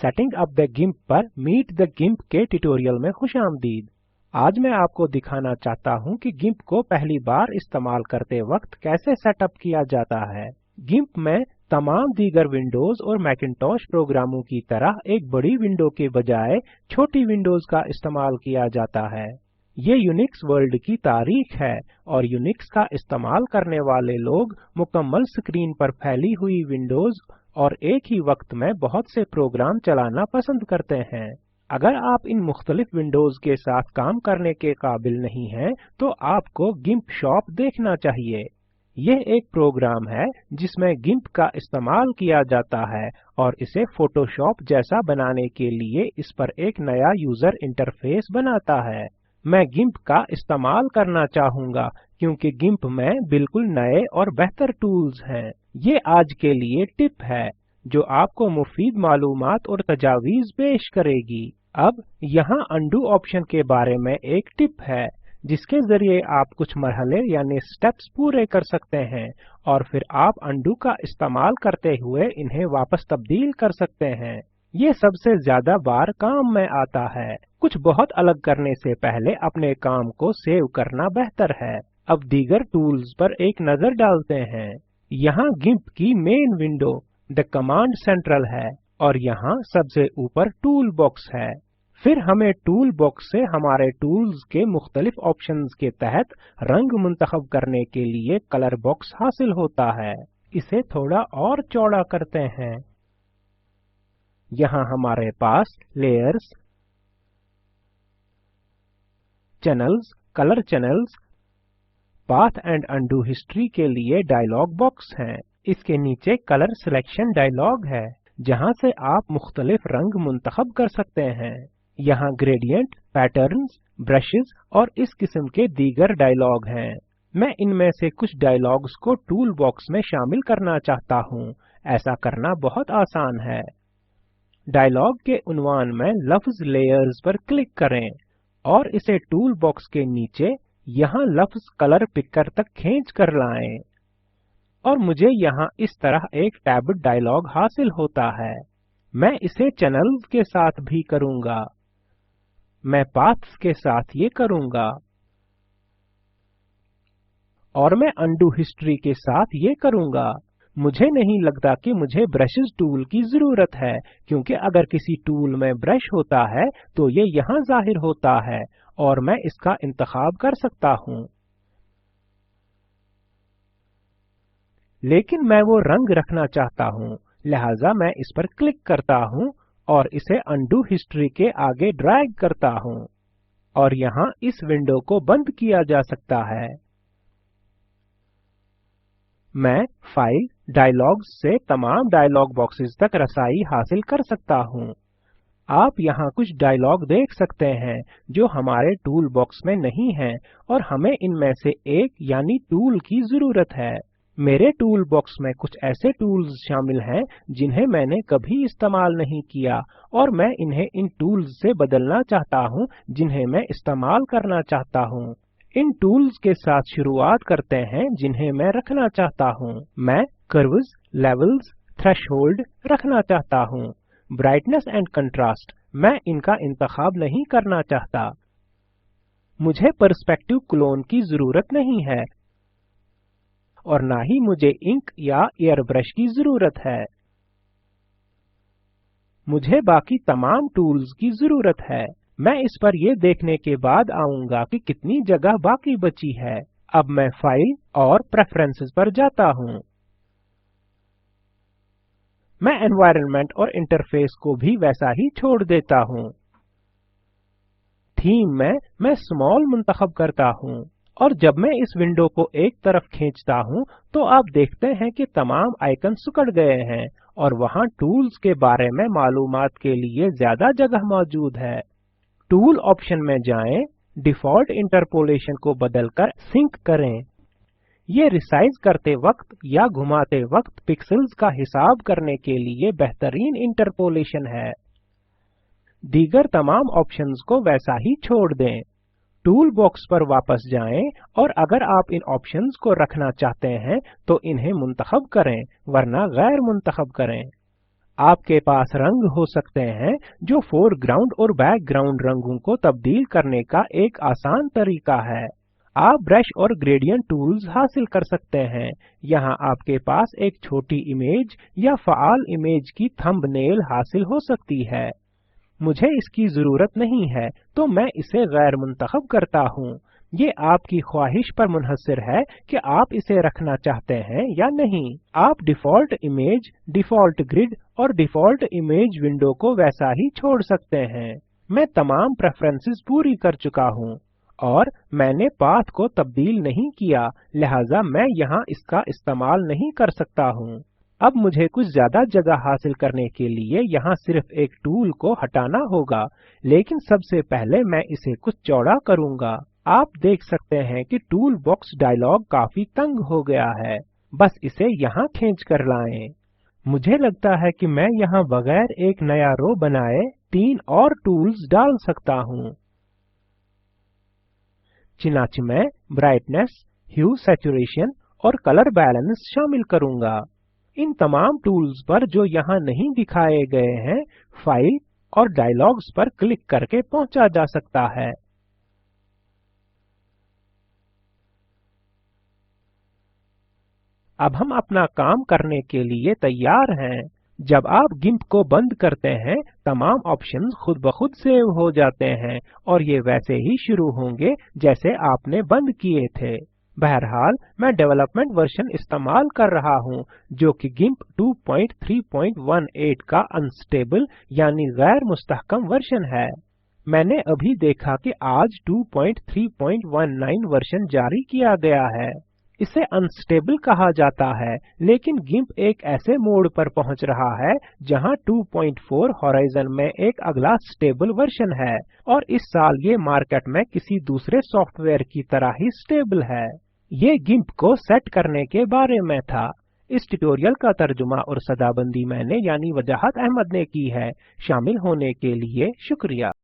Setting up the गिम्प पर meet the गिम्प के tutorial में खुशामदीद। आज मैं आपको दिखाना चाहता हूं कि गिम्प को पहली बार इस्तेमाल करते वक्त कैसे सेटअप किया जाता है। गिम्प में तमाम दीगर विंडोज और मैकिन्टॉश प्रोग्रामों की तरह एक बड़ी विंडो के बजाय छोटी विंडोज का इस्तेमाल किया जाता है। ये यूनिक्स वर्ल्ड की तारीख है और यूनिक्स का इस्तेमाल करने वाले लोग मुकम्मल स्क्रीन पर फैली हुई विंडोज और एक ही वक्त में बहुत से प्रोग्राम चलाना पसंद करते हैं। अगर आप इन मुख्तलिफ विंडोज के साथ काम करने के काबिल नहीं हैं, तो आपको गिम्प शॉप देखना चाहिए। यह एक प्रोग्राम है जिसमें गिम्प का इस्तेमाल किया जाता है और इसे फोटोशॉप जैसा बनाने के लिए इस पर एक नया यूजर इंटरफेस बनाता है। मैं गिम्प का इस्तेमाल करना चाहूँगा क्योंकि गिम्प में बिल्कुल नए और बेहतर टूल्स हैं। ये आज के लिए टिप है जो आपको मुफीद मालूमात और तजावीज़ पेश करेगी। अब यहाँ अंडू ऑप्शन के बारे में एक टिप है जिसके जरिए आप कुछ मरहले यानी स्टेप्स पूरे कर सकते हैं और फिर आप अंडू का इस्तेमाल करते हुए इन्हें वापस तब्दील कर सकते हैं। ये सबसे ज्यादा बार काम में आता है। कुछ बहुत अलग करने से पहले अपने काम को सेव करना बेहतर है। अब दीगर टूल्स पर एक नजर डालते हैं। यहाँ गिम्प की main window the command central है और यहाँ सबसे ऊपर टूल बॉक्स है। फिर हमें टूल बॉक्स से हमारे टूल्स के मुख्तलिफ ऑप्शंस के तहत रंग मुंतखब करने के लिए कलर बॉक्स हासिल होता है। इसे थोड़ा और चौड़ा करते हैं। यहाँ हमारे पास layers, channels, colour channels, path and undo history के लिए डायलॉग बॉक्स हैं। इसके नीचे कलर सिलेक्शन डायलॉग है जहाँ से आप मुख्तलिफ रंग मुंतखब कर सकते हैं। यहाँ ग्रेडियंट, पैटर्न्स, ब्रशेस और इस किस्म के दीगर डायलॉग हैं। मैं इनमें से कुछ डायलॉग्स को टूल बॉक्स में शामिल करना चाहता हूँ। ऐसा करना बहुत आसान है। डायलॉग के उन्वान में लफ्ज लेयर्स पर क्लिक करें और इसे टूल बॉक्स के नीचे यहाँ लफ्ज कलर पिकर तक खींच कर लाएं और मुझे यहाँ इस तरह एक टैब्ड डायलॉग हासिल होता है। मैं इसे चैनल्स के साथ भी करूँगा। मैं पाथ्स के साथ ये करूँगा और मैं अंडू हिस्ट्री के साथ ये करूँगा। मुझे नहीं लगता कि मुझे ब्रशेस टूल की जरूरत है क्योंकि अगर किसी टूल में ब्रश होता है तो ये यहाँ जाहिर होता है और मैं इसका इंतखाब कर सकता हूँ। लेकिन मैं वो रंग रखना चाहता हूँ, लिहाजा मैं इस पर क्लिक करता हूँ और इसे अंडू हिस्ट्री के आगे ड्रैग करता हूँ और यहाँ इस विंडो को बंद किया जा सकता है। मैं फाइल डायलॉग्स से तमाम डायलॉग बॉक्सेस तक रसाई हासिल कर सकता हूँ। आप यहाँ कुछ डायलॉग देख सकते हैं जो हमारे टूल बॉक्स में नहीं हैं और हमें इनमें से एक यानी टूल की जरूरत है। मेरे टूल बॉक्स में कुछ ऐसे टूल्स शामिल हैं जिन्हें मैंने कभी इस्तेमाल नहीं किया और मैं इन्हें इन टूल्स से बदलना चाहता हूँ जिन्हें मैं इस्तेमाल करना चाहता हूँ। इन टूल्स के साथ शुरुआत करते हैं जिन्हें मैं रखना चाहता हूँ। मैं कर्व्स, लेवल्स, थ्रेशोल्ड रखना चाहता हूँ। ब्राइटनेस एंड कंट्रास्ट मैं इनका इंतखाब नहीं करना चाहता। मुझे पर्सपेक्टिव क्लोन की जरूरत नहीं है और ना ही मुझे इंक या एयर ब्रश की जरूरत है। मुझे बाकी तमाम टूल्स की जरूरत है। मैं इस पर ये देखने के बाद आऊंगा कि कितनी जगह बाकी बची है। अब मैं फाइल और प्रेफरेंसेस पर जाता हूँ। मैं एनवायरनमेंट और इंटरफेस को भी वैसा ही छोड़ देता हूँ। थीम में मैं स्मॉल मुंतखब करता हूँ और जब मैं इस विंडो को एक तरफ खींचता हूँ तो आप देखते हैं कि तमाम आइकन सिकुड़ गए हैं और वहाँ टूल्स के बारे में मालूमात के लिए ज्यादा जगह मौजूद है। टूल ऑप्शन में जाएं, डिफॉल्ट इंटरपोलेशन को बदलकर सिंक करें। ये रिसाइज करते वक्त या घुमाते वक्त पिक्सेल्स का हिसाब करने के लिए बेहतरीन इंटरपोलेशन है। दीगर तमाम ऑप्शंस को वैसा ही छोड़ दें। टूल बॉक्स पर वापस जाएं और अगर आप इन ऑप्शंस को रखना चाहते हैं तो इन्हें मुंतखब करें वरना गैर मुंतखब करें। आपके पास रंग हो सकते हैं जो फोरग्राउंड और बैकग्राउंड रंगों को तब्दील करने का एक आसान तरीका है। आप ब्रश और ग्रेडियंट टूल्स हासिल कर सकते हैं। यहाँ आपके पास एक छोटी इमेज या फ़ाल इमेज की थंबनेल हासिल हो सकती है। मुझे इसकी जरूरत नहीं है तो मैं इसे गैर मुंतखब करता हूँ। ये आपकी ख्वाहिश पर मुनहसर है कि आप इसे रखना चाहते हैं या नहीं। आप डिफ़ॉल्ट इमेज, डिफ़ॉल्ट ग्रिड और डिफ़ॉल्ट इमेज विंडो को वैसा ही छोड़ सकते हैं। मैं तमाम प्रेफरेंसेस पूरी कर चुका हूँ और मैंने पाथ को तब्दील नहीं किया, लिहाजा मैं यहाँ इसका इस्तेमाल नहीं कर सकता हूँ। अब मुझे कुछ ज्यादा जगह हासिल करने के लिए यहाँ सिर्फ एक टूल को हटाना होगा, लेकिन सबसे पहले मैं इसे कुछ चौड़ा करूँगा। आप देख सकते हैं कि टूल बॉक्स डायलॉग काफी तंग हो गया है। बस इसे यहाँ खींच कर लाएं। मुझे लगता है कि मैं यहाँ बगैर एक नया रो बनाए 3 और टूल्स डाल सकता हूँ। चुनांचे में ब्राइटनेस, ह्यू सैचुरेशन और कलर बैलेंस शामिल करूँगा। इन तमाम टूल्स पर जो यहाँ नहीं दिखाए गए हैं, फाइल और डायलॉग्स पर क्लिक करके पहुंचा जा सकता है। अब हम अपना काम करने के लिए तैयार हैं। जब आप गिम्प को बंद करते हैं, तमाम ऑप्शंस खुद ब खुद सेव हो जाते हैं और ये वैसे ही शुरू होंगे जैसे आपने बंद किए थे। बहरहाल मैं डेवलपमेंट वर्जन इस्तेमाल कर रहा हूँ जो कि गिम्प 2.3.18 का अनस्टेबल यानी गैर मुस्तहकम वर्जन है। मैंने अभी देखा कि आज 2.3.19 वर्जन जारी किया गया है। इसे अनस्टेबल कहा जाता है, लेकिन गिम्प एक ऐसे मोड पर पहुंच रहा है जहां 2.4 होराइजन में एक अगला स्टेबल वर्जन है और इस साल ये मार्केट में किसी दूसरे सॉफ्टवेयर की तरह ही स्टेबल है। ये गिम्प को सेट करने के बारे में था। इस ट्यूटोरियल का तर्जुमा और सदाबंदी मैंने यानी वजाहत अहमद ने की है। शामिल होने के लिए शुक्रिया।